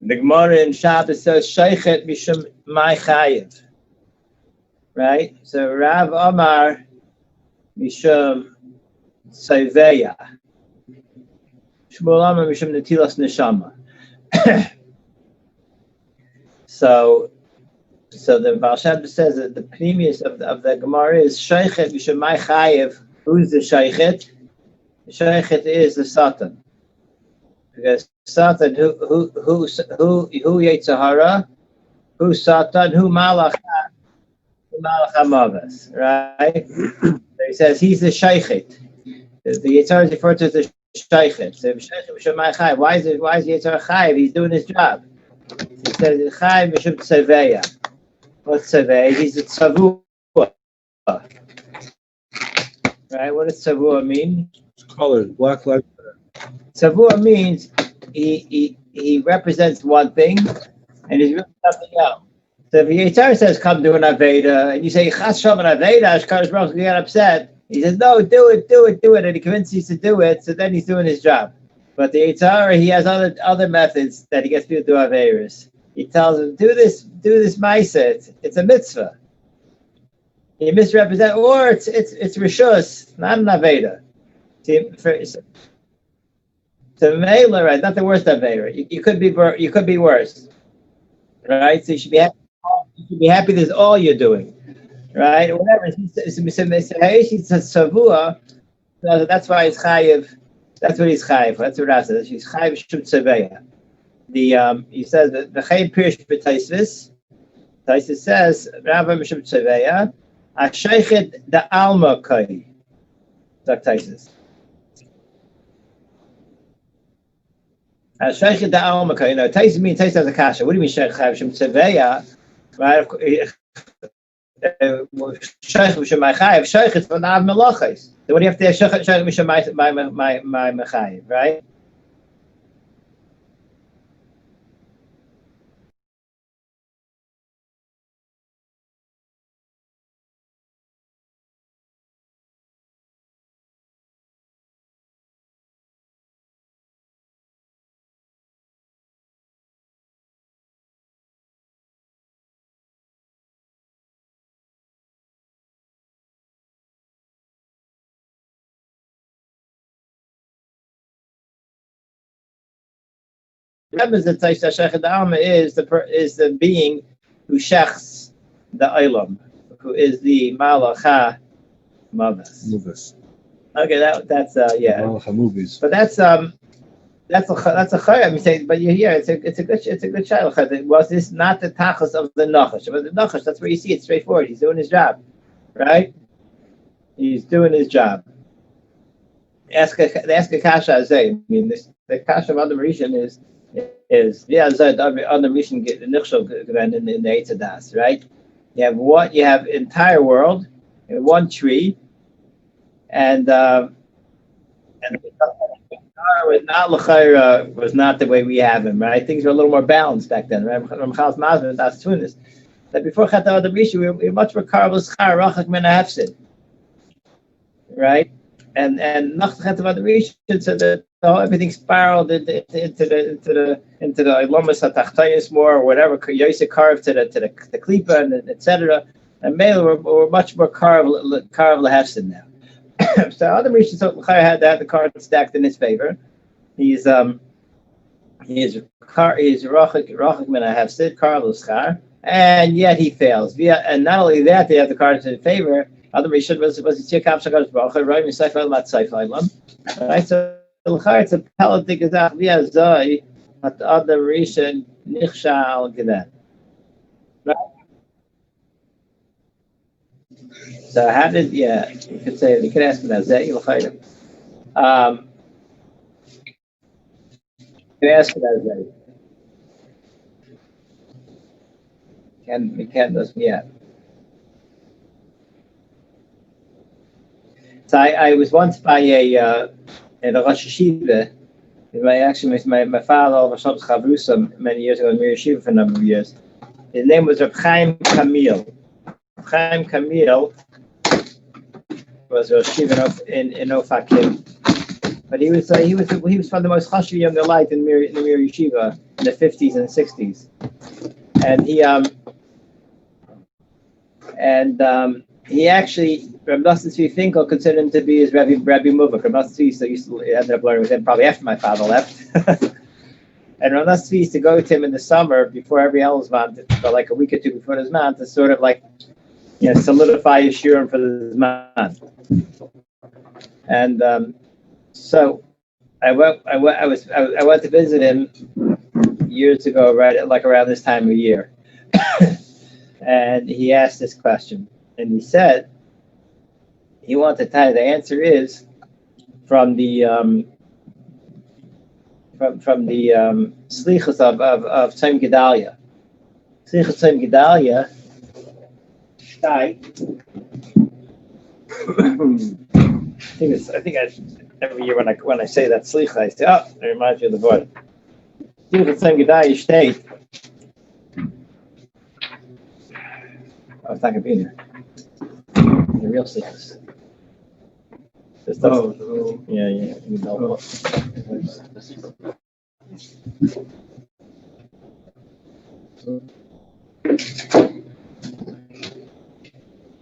The Gemara in Shabbos says Sheichet Mishum Mai Chayev. Right? So Rav Amar Mishum Tzeveya. Shmuel Amar Mishum Netilas Neshama. So the Baal Shem Tov says that the premise of the Gemara is Sheichet Mishum Mai Chayev. Who's the Sheichet? The Sheichet is the Satan. Because Satan, who Yetzirah, who Satan, who Malach HaMavas, right? So he says he's the Sheichet. The Yetzirah is referred to as the Sheichet. So why is Yetzirah Chayiv? He's doing his job. He says Chayiv Mishum Tzeveya. What's Tzeveya? He's a Tzavua. Right? What does Tzavua mean? It's colored, black light. Tzavua means he represents one thing and he's really something else. So if Yetzirah says, come do an Aveda, and you say, Chas Shalom an Aveda, Ashkadosh Baruch Hu get upset. He says, no, do it, and he convinces you to do it, so then he's doing his job. But the Yetzirah, he has other methods that he gets people to do Avedas. He tells them, do this Maaseh, it's a mitzvah. He misrepresents, or it's Rishus, not an Aveda. So Mela, right? Not the worst Avera. You could be worse, right? So you should be happy. You should be happy. This is all you're doing, right? Or whatever. He says Savua. That's why he's chayiv. That's what he's chayiv. That's what Rav says. He's chayiv shum tzeveya. He says that the chayiv pirish b'taisvis. Taisvis says Rav shum tzeveya. Ashaychet da alma kai. That's Taisvis. Sheikh da almaka, you know, Taisa means Taisa as a kasha. What do you mean Sheikh Chayiv Shem Tzeveya? Right? Sheikh Mishum Mai Chayiv. Sheikh is for Nav Melachos. So what do you have to have Sheikh Mishum Mai Chayiv, right? Remember that Taisa Sheikh Alma is the being who shechs the Olam, who is the Malach HaMavas. Okay, that's yeah. Malach HaMovies. But that's a chayah. I'm saying, but you hear it's a good shayla. Was this not the tachas of the nachash? But the nachash, that's where you see it straightforward. He's doing his job, right? He's doing his job. Ask a kasha azay. I mean, the kasha of Adam Rishon is Adam Rishon get the nichshel in the Eitzadas, right? You have entire world in one tree, and was not the way we have him, right? Things were a little more balanced back then, right? Ramchal's Mazman, that's Tunis. That before Chet Adam Rishon, we were much more karvel schar rachak min hafsid, right? And nach Chet Adam Rishon, so that everything spiraled into the Ilamas HaTachtayis more, or whatever Yosef carved to the Klipa and etc. And Mela were much more carved lahefsid now. So Adam Rishon had to have the card stacked in his favor. He's rachik min hafsid karvel schar, and yet he fails. And not only that, they have the cards in favor. Adam Rishon was Yitzchak Shakadosh Baruch Hu, right? Right, so it's a politic gezach via zoi at Adam Rishon nichshal gedan. Right. So how did you could ask me that zay l'chayim. You can ask me that zay. We can't listen yet. So I was once by a Rosh Yeshiva. My father was Shabbos Chavrusa many years ago in Mir Yeshiva for a number of years. His name was Reb Chaim Kamil. Chaim Kamil was Rosh Yeshiva in Ofakim. but he was from the most chashuv young light in the Mir Yeshiva in the 50s and 60s, and he actually, Reb Nosson Tzvi Finkel considered him to be his Rabbi Muvak. Reb Nosson Tzvi used to end up learning with him probably after my father left. And Reb Nosson Tzvi used to go to him in the summer before every Elzman, for like a week or two before the Zman, to sort of like, solidify his shiurim for the Zman. And so I went to visit him years ago, right, like around this time of year. And he asked this question, and he said he wanted to tell you the answer is from the Slichus of Tzom Gedalia. Slichus Tzom Gedalia. I think every year when I say that Slicha, I say, it reminds me of the word. Slichus Tzom Gedalia state. It's not going to be in there. The real Slichus. Yeah.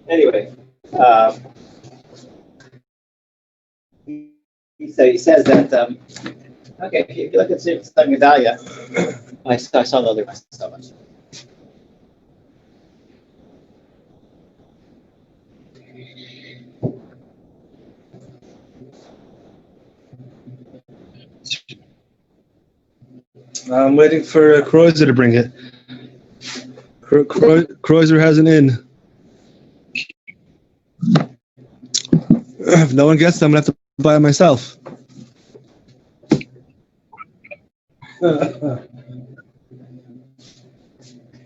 Anyway, so he says that okay, if you look at Tzom Gedalia, I saw the other stuff. I'm waiting for Kreuzer to bring it. Kreuzer has an in. If no one gets them, I'm going to have to buy it myself.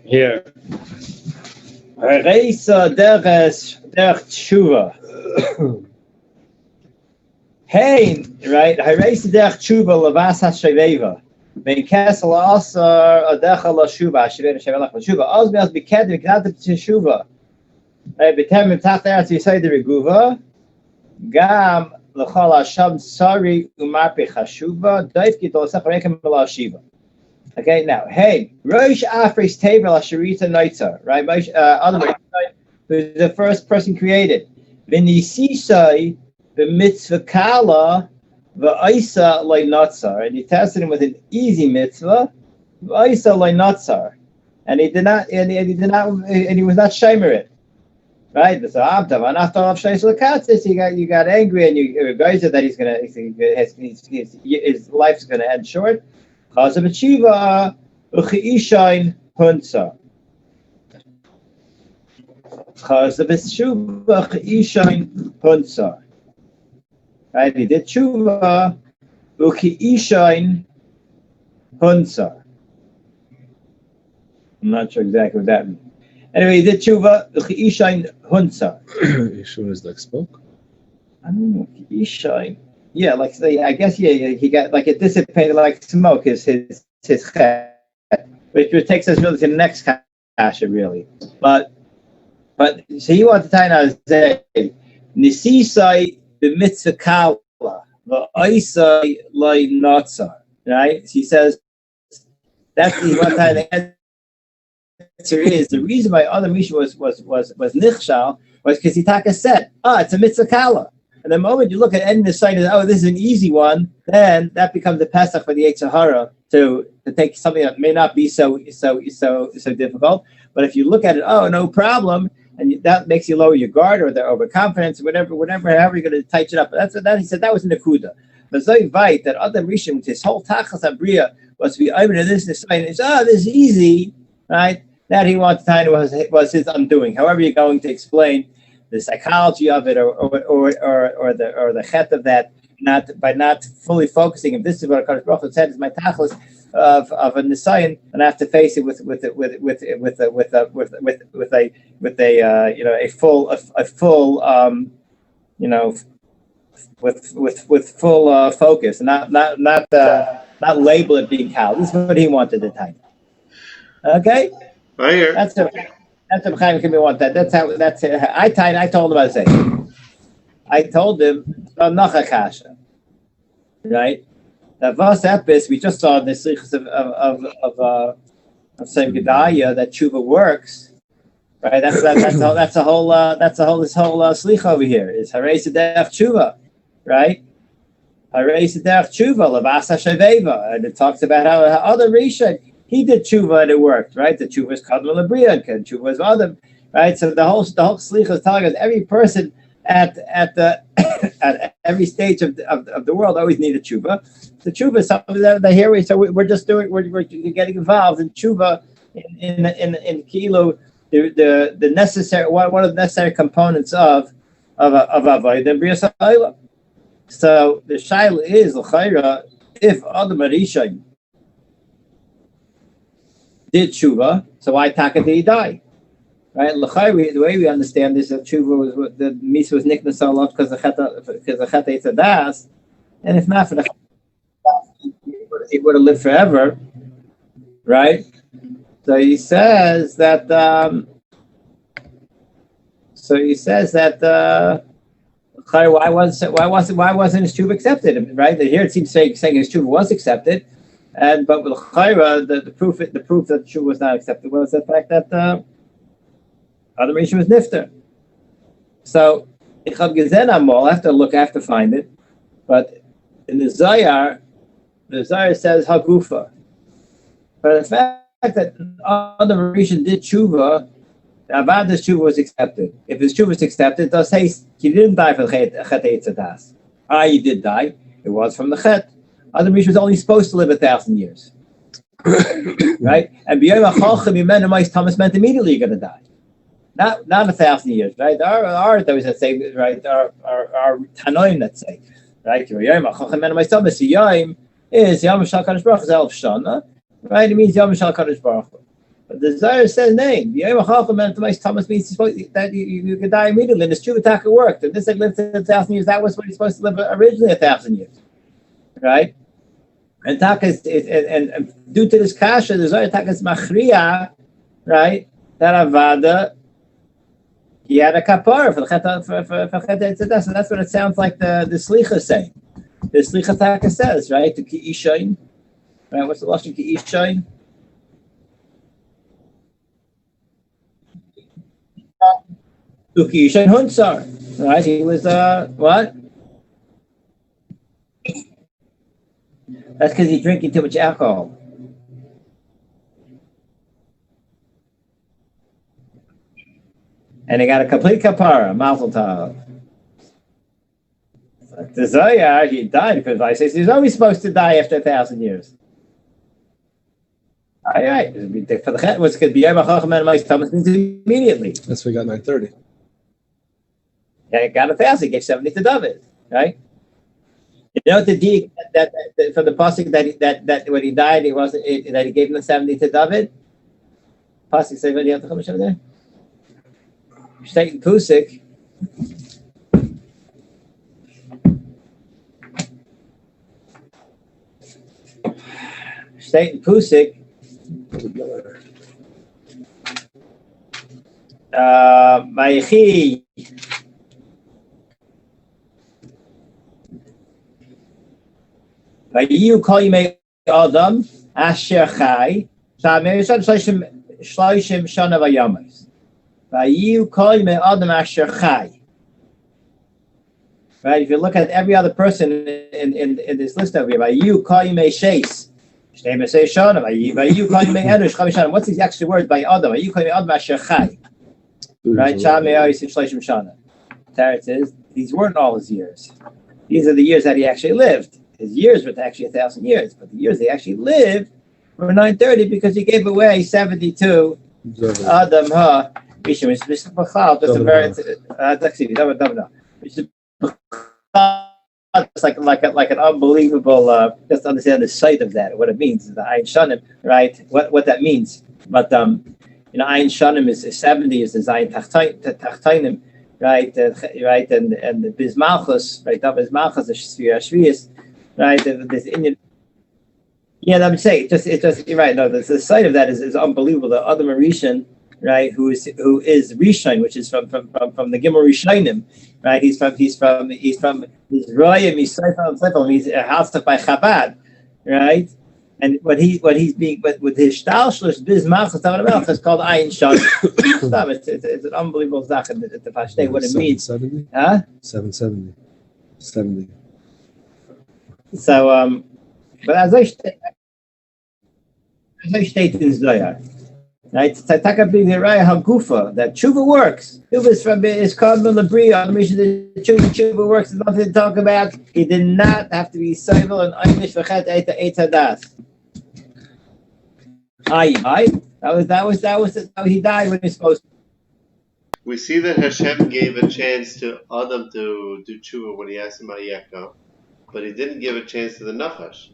Here. Reisa der Teshuva. Hey, right? Reisa der Teshuva levas hasheveva. Ben kesel asar adecha lashuva. Shivera shevelach lashuva. Oz be'az b'ked v'knat Teshuva. B'tem v'tach eretz yisay dereguva. Gam l'chol hasham sari umarpe chashuva. Daif kitol secharekem v'lashiva. Okay, now, hey, Rosh Afres Tevel Asherita Noitzer, right? Other way, who's the first person created. V'nisisai v'mitzvah kala v'aisa lo'notzar. And he tested him with an easy mitzvah, v'aisa lo'notzar. And he was not shamer it. Right? So you got angry and you guys said that his life's gonna end short. Chaz b'tshuva u'chi'ishayin hunsa. Chaz b'tshuva u'chi'ishayin hunsa. Right? He did tshuva u'chi'ishayin hunsa. I'm not sure exactly what that means. Anyway, he did tshuva u'chi'ishayin hunsa. You sure it's like smoke? I don't know. U'chi'ishayin. Yeah, like I guess he got like it dissipated like smoke is his chet, which takes us really to the next kasha really. But so he wanted to tie now say nisisai b'mitzvah kala v'aisai loy notzar. Right? So he says that's he wanted to tie the answer is the reason why other Misha was nichshal was because Hitaka said, it's a mitzvah kala. And the moment you look at ending the sign as, this is an easy one, then that becomes the Pesach for the Yetzer Hara to take something that may not be so difficult. But if you look at it, no problem, and that makes you lower your guard or the overconfidence, whatever, however you're going to tighten it up. But he said that was in the Kuda. But Zoy Vait, that other Rishon, his whole Tachas Abriya was to be over to this sign is, this is easy, right? That he wanted to tie was his undoing. However you're going to explain the psychology of it, or the chet of that, not fully focusing. If this is what Hakadosh Baruch Hu said is my tachlis of a nisayon, and I have to face it with full focus, not label it being cow. This is what he wanted to type. Okay, I hear. That's what Chaim Kimi want. That's it. I told him I told him Nacha Kasha. right? That Vas Epis, we just saw in the Slichas of Shem Gedaliah that Teshuva Works, right? That's a whole Slicha over here. It's Harei Sedech Teshuva, right? Harei Sedech Teshuva Lavas Hashaveva, and it talks about how other Rishon he did Teshuva and it worked, right? The Teshuva is Kadma Labriya, and Teshuva is Adam, right? So the whole Slicha is telling us every person at the at every stage of the world always needed Teshuva. The Teshuva is something that here we're getting involved in Teshuva in Kilo, the necessary one of the necessary components of Avodah and B'riyas Ha'olam. So the shaila is l'chayra, if Adam Arisha did Teshuva, so why taka did he die? Right? L'chayra, the way we understand this, that Teshuva was the Misa was nicknamed so long because the Chet Eitzadas, and if not for the he would have lived forever, right? So he says that. Why wasn't his Teshuva accepted? Right? Here it seems saying his Teshuva was accepted, but with Chayra, the proof that Teshuva was not accepted was the fact that Adam Rishon was nifter. So I have to find it, but in the Zohar says Hagufa. But the fact that Adam Rishon did Teshuva, Avad his Teshuva was accepted. If his Teshuva was accepted, it does say he didn't die for the Chet Eitzadas. He did die. It was from the Chet. Adam Rishon was only supposed to live 1,000 years. Right? And B'yom HaCholchem Yimenu Thomas meant immediately you're going to die. Not 1,000 years, right? There are those that say, right, are Tanoim that say, right? B'yom HaCholchem Yimenu Thomas Yom is Yom Shal Kadosh Baruch Hu, Elf Shana, right? It means Yom Shal Kadosh Baruch Hu. But the Zohar says name. Thomas means that you could die immediately. And the Teshuva Taka worked. And this like lived 1,000 years. That was what he's supposed to live originally 1,000 years, right? And Taka is and due to this kasha, the Zohar Taka is machriya, right? That Avada, he had a kapara for the so that's what it sounds like the Slicha is saying. The Slicha Taka says, right? To ki ishayin, right? What's the lashon ki ishayin? Uki Yishan Hunsar, right? He was what? That's because he's drinking too much alcohol. And he got a complete kapara, mazel tov. The Zohar, he died because I say he's always supposed to die after 1,000 years. All right, for the Chet was going to be Yom HaCholchem Yimenu Thomas means immediately. That's why we got 9:30. Yeah, he got 1,000. He gave 70 to David, right? You know the deed that from the pasuk that when he died, that he gave him the 70 to David. Pasuk say, "What do you have to come over there?" State in Pusik. State in Pusik. Ma'achi. Vayu kol yimei Adam asher chai shloshim shana v'yamas. Vayu kol yimei Adam asher chai. Right. If you look at every other person in this list over here, Vayu kol yimei sheis shnei b'sei shana vayu kol yimei enush chavish shana. What's the extra word by Adam? Vayu kol yimei Adam asher chai. Right. Shamei oisim shloshim shana. There it is. These weren't all his years. These are the years that he actually lived. His years were actually 1,000 years, but the years they actually lived were 930 because he gave away 72 Adam Ha. Just a very it's like an unbelievable. Just to understand the sight of that, what it means, the Ayin Shanim, right? What that means. But Ayin Shanim is 70 is the Zayin Tachtainim, right? Right, and the Bismalchus, right? Dav Bismalchus, the Shviyas. Right, this Indian. Yeah, I'm saying it's just you're right. No, the sight of that is unbelievable. The Adam Rishon, right? Who is Rishon, which is from the Gimel Rishonim, right? He's Rayim, he's Seifel, he's a house by Chabad, right? And what he's being, but with his Stalshlus Biz Malchus Tavarach is called Ayin Shad. It's an unbelievable zach in the Pashte, what it means. 770? Huh? 770. 70. So, but as I state in Zohar, right? Tzataka big Raya Hagufa, that Teshuva Works. Teshuva is called Milabri on the mission that Teshuva Works is nothing to talk about. He did not have to be civil and Einish V'chet Eita Hadas. That was how he died when he was supposed to. We see that Hashem gave a chance to Adam to do tshuva when he asked him about Yaakov, but he didn't give a chance to the Nachash.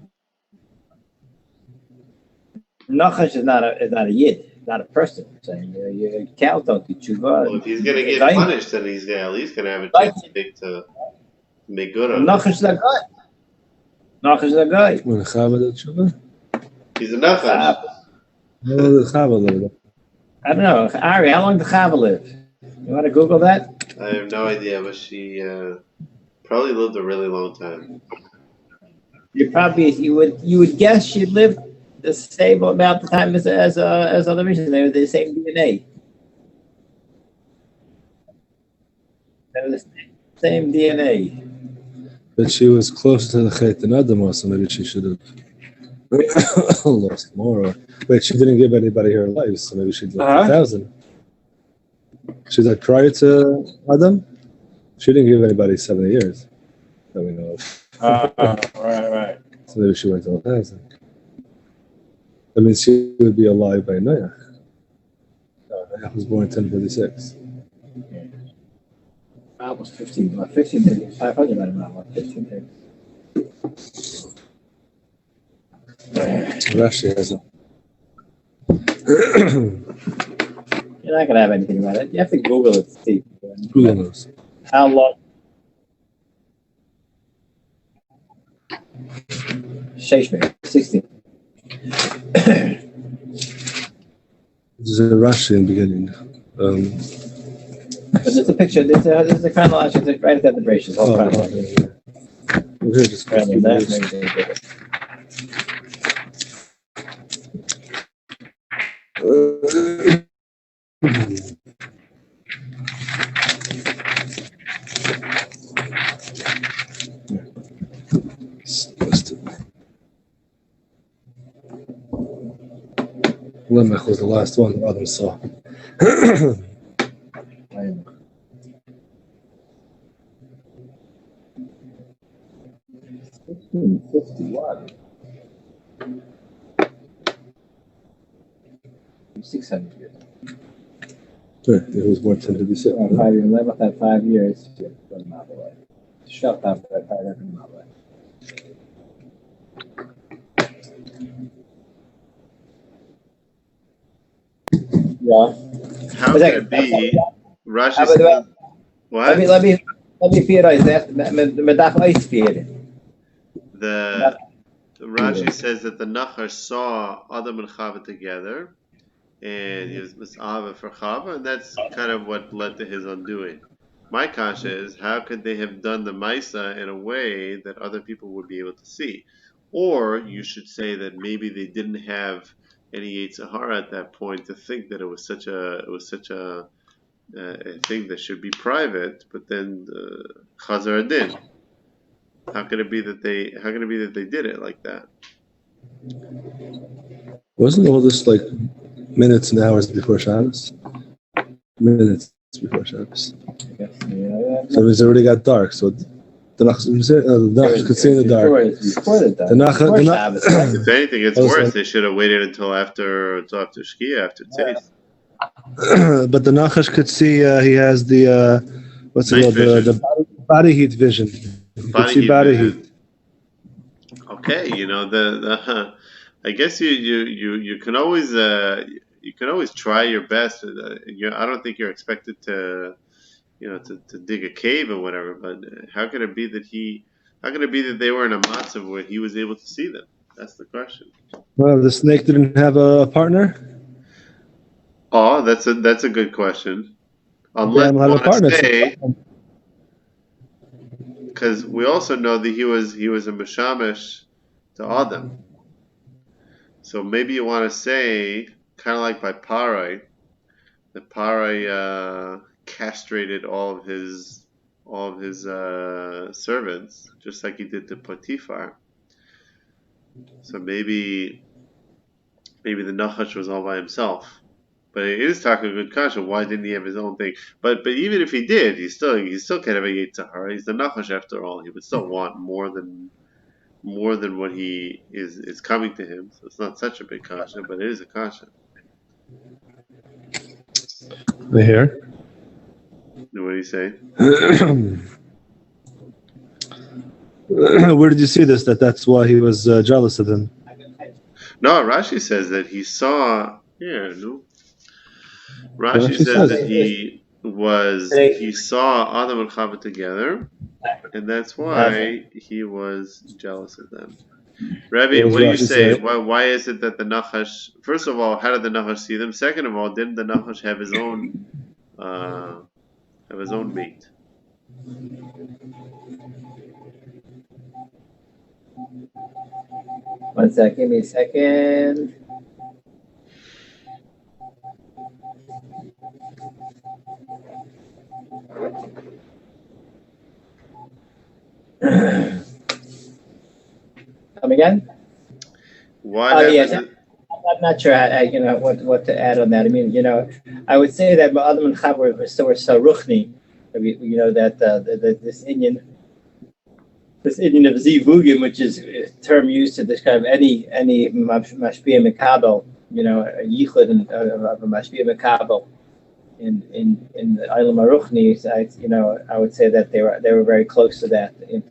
Nachash is not a yid, not a person. Saying your cow don't do tshuva. Well, if he's going to get punished, then he's at least going to have a chance to make good on it. Nachash is a guy. Nachash is a guy. When Chava did tshuva? He's a Nachash. How long did Chava live? I don't know. Ari, how long did Chava live? You want to Google that? I have no idea, but she probably lived a really long time. You would guess she lived the same amount of time as other missions. They were the same DNA. They were the same DNA. But she was closer to the Chet than Adam, so maybe she should have lost more. Wait, she didn't give anybody her life, so maybe she'd left 1,000. She died prior to Adam? She didn't give anybody 70 years that we know of. Right. So maybe she went to 1,000. That means she would be alive by Noah. Noah was born in 1036. I was 15 days. 500 about 15 days. Rashi has a. You're not going to have anything about it. You have to Google it, Steve. Google knows. How long? Sheshmer, 16. This is a Rashi in the beginning. But there's a picture. There's a chronological. It's right at the braces. All chronological. We're here just Maybe they did it. Lemech was the last one that Adam saw. 1651. 600 years. Sure, it was born 1056. 5 years. Live that 5 years. Doesn't matter away. Shut up. That 5 years doesn't matter away. Yeah. How can it be? Rashi says, what? Let me theorize that. Medach ice theory. The Rashi says that the Nachar saw Adam and Chava together, and he was Mis'ava for Chava, and that's kind of what led to his undoing. My kasha is, how could they have done the Maisa in a way that other people would be able to see? Or you should say that maybe they didn't have any Yetzer Hara at that point to think that it was such a thing that should be private, but then Chazar Adin. How can it be that they did it like that? Wasn't all this like minutes and hours before Shabbos? Minutes before Shabbos. Yeah. So it was already got dark. So the Nachas could see in the dark. Before the Shabbos. If anything, it's worse. They should have waited until after Shkia, after Tzis. But the Nachash could see. He has the what's it called? The body heat vision. You could see body heat. Okay, I guess you can always try your best. I don't think you're expected to dig a cave or whatever. But how could it be that they were in a matzav where he was able to see them? That's the question. Well, the snake didn't have a partner. Oh, that's a good question. Unless Adam you had a want partner. to say, because we also know that he was a mishamish to Adam. So maybe you want to say, kind of like by Parai, that Parai castrated all of his servants, just like he did to Potiphar. So maybe the Nachash was all by himself. But it is talking a good kasha. Why didn't he have his own thing? But even if he did, he still kind of a Yitzhahara. He's the Nachash after all. He would still want more than what he is coming to him. So it's not such a big kasha, but it is a kasha. Here. What do you say? Where did you see this? That's why he was jealous of him. No, Rashi says that he saw. Yeah, no. Rashi says that he saw Adam and Chava together, and that's why he was jealous of them. Rabbi, what do you say? Why is it that the Nachash? First of all, how did the Nachash see them? Second of all, didn't the Nachash have his own mate? One sec, give me a second. Come again? Why? I'm not sure. What to add on that. I mean, I would say that Adam and Chava were so ruchni. That this Indian of zivugim, which is a term used to describe any mashpia mekabel, a yichud and a mashpia mekabel in the Eilam Aruchni. I would say that they were very close to that. In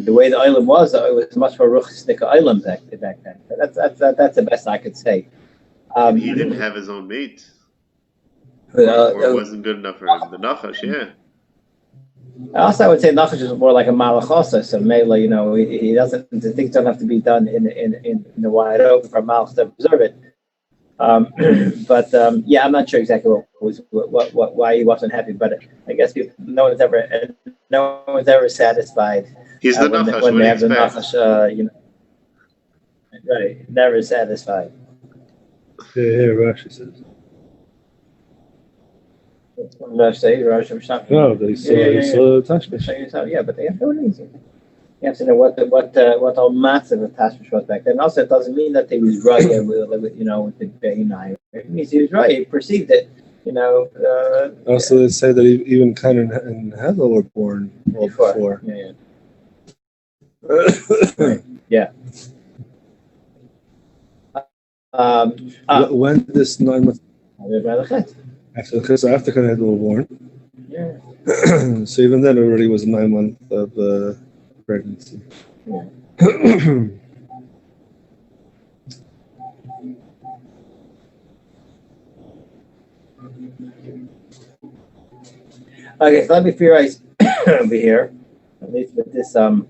the way the Eilam was, it was much more ruchnik Eilam back then. That's the best I could say. He didn't have his own mate, or it wasn't good enough for him. The Nachash, yeah. Also, I would say Nachash is more like a malachosa. So Mela, he doesn't. The things don't have to be done in the wide open for Malach to observe it. But I'm not sure exactly why he wasn't happy. But I guess no one's ever satisfied. He's the Nachash. When they have the Nachash, right? Never satisfied. Yeah, Rashi says. What did I say? No, that he saw Tashmish. Yeah, but they have to know easy. You have to know what all massive of Tashmish was back then. Also, it doesn't mean that he was right. With the Beinai. It means he was right. He perceived it. Also, they say that even Cain and Hevel were born before. Yeah. When this 9 months after Cain and Hevel were born. Yeah. So even then, already was 9 months of pregnancy. Yeah. Okay, so let me theorize over here, at least with this so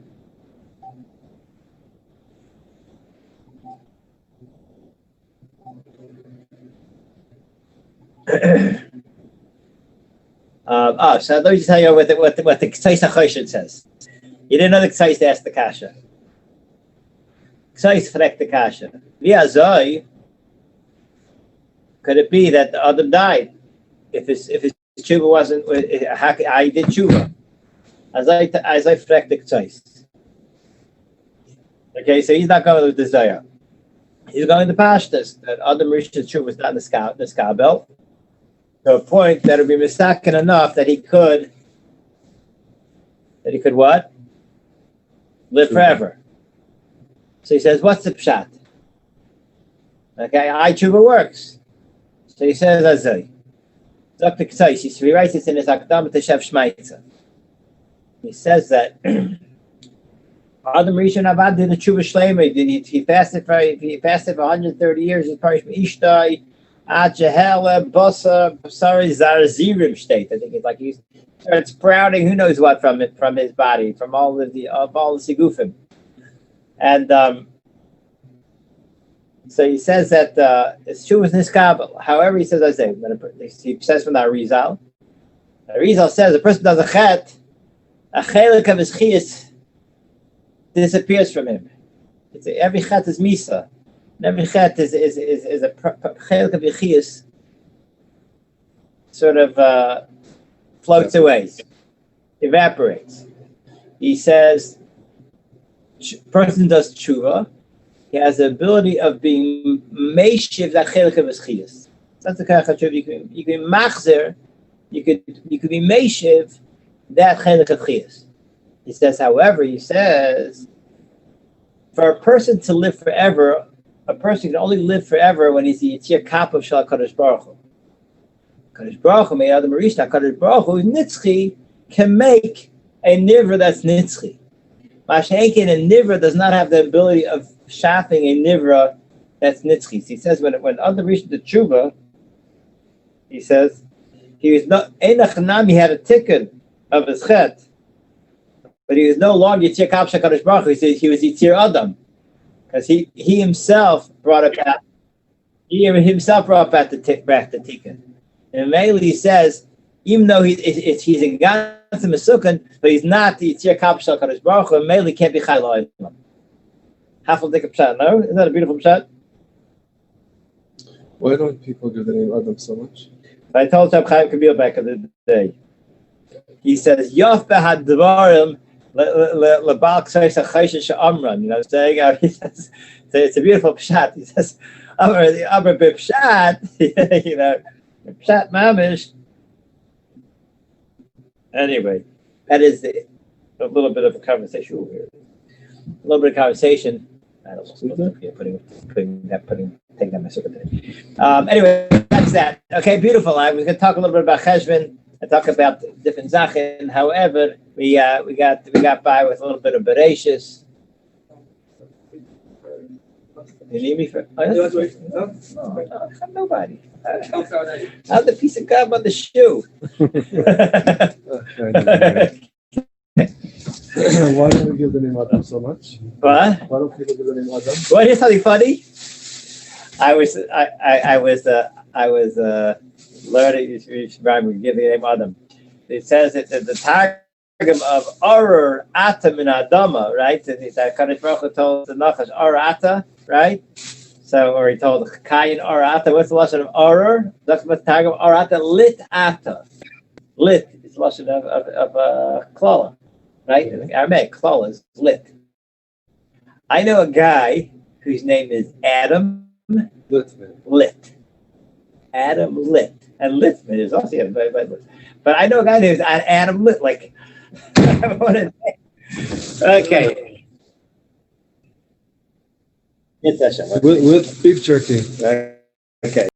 let me just tell you what the Ksais HaChoshen says. You didn't know the Ksais to ask the Kasha. Ksais frekt the Kasha. V'azoi, could it be that the Adam died? If his tshuva wasn't, I did tshuva. As I frekt the Ksais. Okay, so he's not going with the Zayah. He's going to Pashtas, that Adam Rishon's tshuva was not in the Skabel. To a point that it would be mistaken enough that he could what? Live forever. So he says, what's the pshat? Okay, Teshuva Works. So he says, Azay. Dr. Ksais, he writes this in his Akdam Teshev Shmaitza. He says that Adam Rishon Avad did a tshuva shleima. He fasted for 130 years. He's punished Ishtai. Ajahela Bosa Basari Zarzirim state. I think it's like he starts sprouting who knows what from his body, from all the sigufim. And So he says that it's true with Niskabel. However, he says, he says from the Arizal. The Arizal says a person does a chet, a chelik of his chiyas disappears from him. Every chet is misa. And every chet is a chelik of your chiyas sort of floats away, evaporates. He says, person does tshuva, he has the ability of being meishiv that chelik of his chiyas. That's the kind of tshuva you can machzer, you could be meishiv that chelik of chiyas. He says, however, he says, for a person to live forever, a person can only live forever when he's the yitzir kap of Shal Kadosh Baruch Hu. Kadosh Baruch Hu, Me'adam Rishna, Kadosh Baruch Hu, nitzchi, can make a nivra that's nitzchi. Mashenkin, a nivra does not have the ability of shafting a nivra that's nitzchi. So he says when Adam reached the tshuva, he says he was not enachnam. He had a tikkun of his chet, but he was no longer yitzir kap shel Kadosh Baruch Hu. He said he was yitzir Adam because he himself brought it back. He himself brought back the tikkun. And mainly he says, even though he's in Gansim Mesukkan, but he's not the Yitzir Kap Shel Kadosh Baruch Hu, and mainly can't be Chai Lo'im. Half of the pshat, no? Isn't that a beautiful pshat? Why don't people give the name Adam so much? I told Reb Chaim Kabir back in the day. He says, Yof behad dvarim lebal k'sois ha'chayshin she'amran. You know what I'm saying? He says, so it's a beautiful pshat. He says, Amr b'pshat, you know, pshat mamish. Anyway, that is a little bit of a conversation over here. A little bit of conversation. I don't know. Taking that my secretary. Anyway, that's that. Okay, beautiful. I was going to talk a little bit about Cheshvan and talk about different zachin. However, we got by with a little bit of Bereshis. You need me for? Nobody. How's the piece of gum on the shoe? Why don't we give the name Adam so much? What? Why don't people give the name Adam? Well, here's something funny. I was learning. You should give the name Adam. It says that the targum of Orur Ata min Adama, right? That Kadosh Baruch Hu told the Nachash Orur Ata, right? So, or he told Kayin Orur Ata. What's the lashon of Orur? That's what targum Orur Ata lit Ata. Lit is the lashon of klala, right? In Aramaic, klala is lit. I know a guy whose name is Adam Lit. Adam Lit. And Littman is also, but I know a guy named Adam Lit. Like, I want to say. Okay. With beef jerky. Okay.